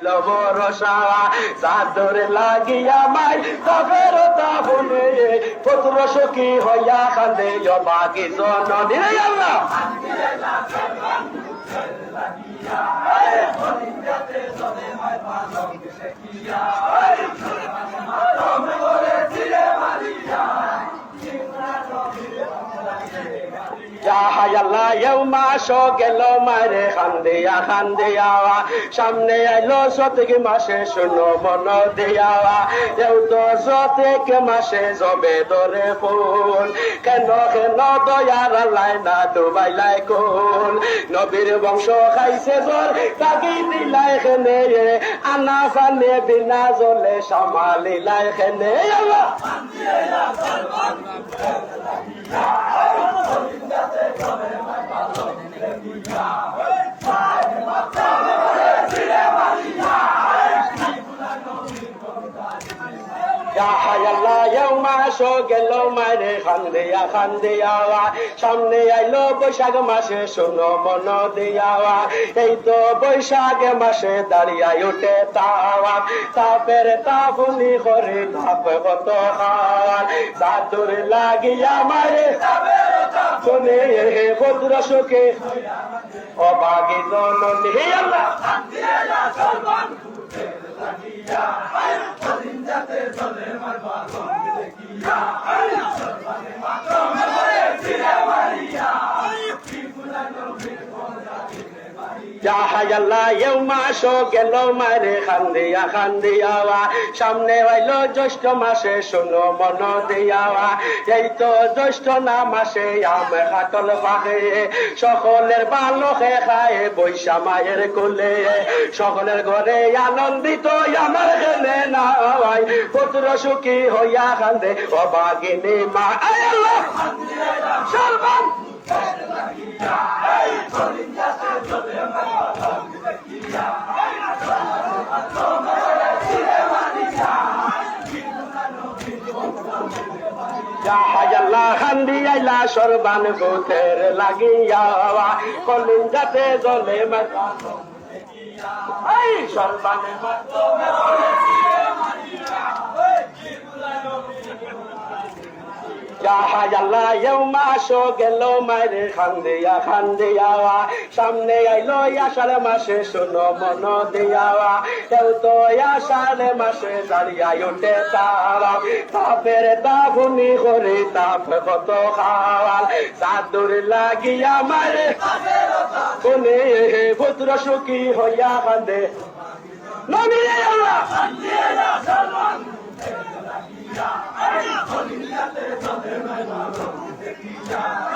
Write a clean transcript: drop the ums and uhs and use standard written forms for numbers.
হইল ভরসা চাদর লাগিয়া মাই কাফের তাবনে পুত্র সখী হইয়া কান্দে অবাগী জননী আল্লাহ গেল মারে খান্দিয়া খান্দিয়া সামনে আইলো সতেক মাসে শুনো মন দিয়াওয়া এও তো সতেক মাসে জবে ধরে ফুল কেন কেন দয়ার আল্লাহ না ডুবাইলাই কোল নবীর বংশ খাইছে জোর তাকি দিলাই খেনে আনা ফানে বিনা জলে সামালিলাই খেনে আল্লাহ গেল মারে খান্দিয়া খান্দিয়া সামনে আইলো বৈশাখ মাসে শোনো মন দিয়াওয়া এই তো বৈশাখ মাসে দাঁড়িয়ে উঠে তাওয়া তাপের তাপুনি করে তাপ কত খাওয়ার চাদর লাগিয়া মারে শুনে পুত্র সুখে অবাগী জননী আল্লাহ গেল মারে খান্দিয়া খান্দিয়া সামনে হইলো জ্যৈষ্ঠ মাসে শুনো মন দিয়াওয়া এই তো জ্যৈষ্ঠ না মাসে আমে কাটল পাখে সকলের বালকে খায় বৈশা মায়ের কোলে সকলের ঘরে আনন্দিত আমার গেলে না পুত্র সুখী হইয়া কান্দে অবাগিনী মা আল্লাহ সর্বান খান্দিয়াইলা সর্বান গোথের লাগিয়া কলিন যাতে জলে মাথা সর্বানে গেল মারে খান্দিয়া খান্দিয়া সামনে আইলো আষাঢ় মাসে শোনো মন দিয়াওয়া কেউ তো আষাঢ় মাসে দাঁড়িয়ে উঠে তারা তাপের তাপুনি করে তাপ কত খাওয়ার চাদর লাগিয়া মারে কোনে পুত্র সুখী হইয়া কান্দে নবী আল্লাহ Yeah.